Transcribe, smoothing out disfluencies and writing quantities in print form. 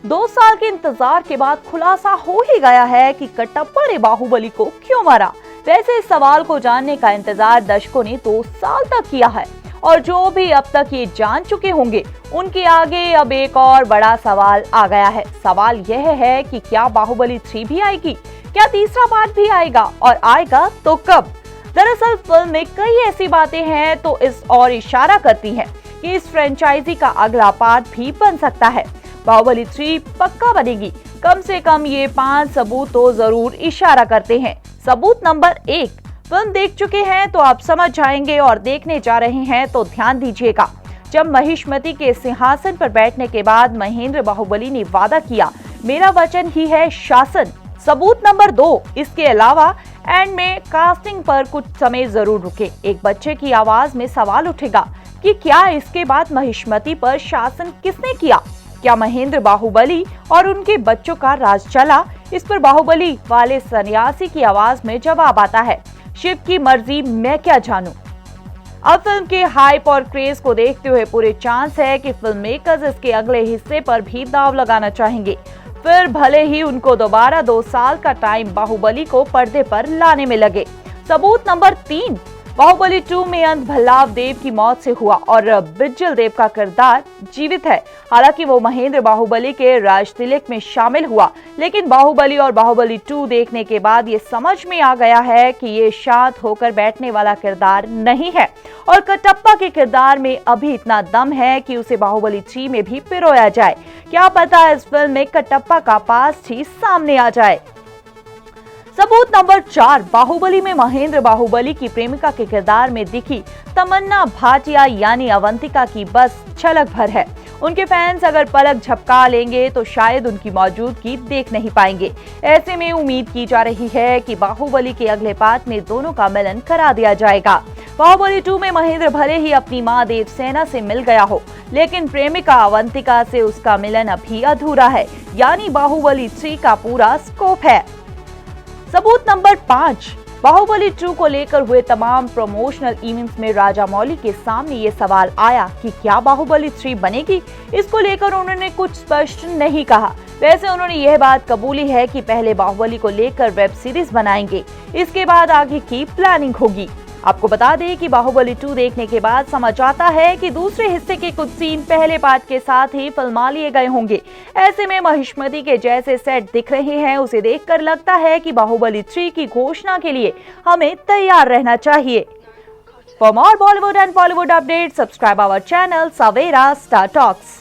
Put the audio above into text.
2 साल के इंतजार के बाद खुलासा हो ही गया है कि कटप्पा ने बाहुबली को क्यों मारा। वैसे इस सवाल को जानने का इंतजार दर्शकों ने 2 साल तक किया है और जो भी अब तक ये जान चुके होंगे उनके आगे अब एक और बड़ा सवाल आ गया है। सवाल यह है कि क्या बाहुबली 3 भी आएगी, क्या तीसरा पार्ट भी आएगा और आएगा तो कब। दरअसल फिल्म में कई ऐसी बातें हैं तो इस और इशारा करती हैं कि इस फ्रेंचाइजी का अगला पार्ट भी बन सकता है। बाहुबली 3 पक्का बनेगी, कम से कम ये 5 सबूत तो जरूर इशारा करते हैं। सबूत नंबर 1, फिल्म देख चुके हैं तो आप समझ जाएंगे और देखने जा रहे हैं तो ध्यान दीजिएगा। जब महिष्मति के सिंहासन पर बैठने के बाद महेंद्र बाहुबली ने वादा किया, मेरा वचन ही है शासन। सबूत नंबर 2, इसके अलावा एंड में कास्टिंग पर कुछ समय जरूर रुके। एक बच्चे की आवाज में सवाल उठेगा कि क्या इसके बाद महिष्मति पर शासन किसने किया, क्या महेंद्र बाहुबली और उनके बच्चों का राज चला। इस पर बाहुबली वाले सन्यासी की आवाज में जवाब आता है, शिव की मर्जी मैं क्या जानूं। अब फिल्म के हाइप और क्रेज को देखते हुए पूरे चांस है कि फिल्म मेकर्स इसके अगले हिस्से पर भी दांव लगाना चाहेंगे। फिर भले ही उनको दोबारा 2 साल का टाइम बाहुबली को पर्दे पर लाने में लगे। सबूत नंबर 3, बाहुबली 2 में अंत भल्लाव देव की मौत से हुआ और बिज्जल देव का किरदार जीवित है। हालांकि वो महेंद्र बाहुबली के राजतिलक में शामिल हुआ, लेकिन बाहुबली और बाहुबली 2 देखने के बाद ये समझ में आ गया है कि ये शांत होकर बैठने वाला किरदार नहीं है और कटप्पा के किरदार में अभी इतना दम है कि उसे बाहुबली 3 में भी पिरोया जाए। क्या पता इस फिल्म में कटप्पा का पास्ट ही सामने आ जाए। सबूत नंबर 4, बाहुबली में महेंद्र बाहुबली की प्रेमिका के किरदार में दिखी तमन्ना भाटिया यानी अवंतिका की बस झलक भर है। उनके फैंस अगर पलक झपका लेंगे तो शायद उनकी मौजूदगी देख नहीं पाएंगे। ऐसे में उम्मीद की जा रही है कि बाहुबली के अगले पार्ट में दोनों का मिलन करा दिया जाएगा। बाहुबली 2 में महेंद्र भले ही अपनी मां देवसेना से मिल गया हो, लेकिन प्रेमिका अवंतिका से उसका मिलन अभी अधूरा है, यानी बाहुबली 3 का पूरा स्कोप है। सबूत नंबर 5, बाहुबली 2 को लेकर हुए तमाम प्रमोशनल इवेंट्स में राजामौली के सामने ये सवाल आया कि क्या बाहुबली 3 बनेगी। इसको लेकर उन्होंने कुछ स्पष्ट नहीं कहा। वैसे उन्होंने यह बात कबूली है कि पहले बाहुबली को लेकर वेब सीरीज बनाएंगे, इसके बाद आगे की प्लानिंग होगी। आपको बता दें कि बाहुबली 2 देखने के बाद समझ आता है कि दूसरे हिस्से के कुछ सीन पहले पार्ट के साथ ही फिल्मा लिए गए होंगे। ऐसे में महिष्मति के जैसे सेट दिख रहे हैं, उसे देखकर लगता है कि बाहुबली 3 की घोषणा के लिए हमें तैयार रहना चाहिए। For more Bollywood and Bollywood update, subscribe our channel Savera star talks.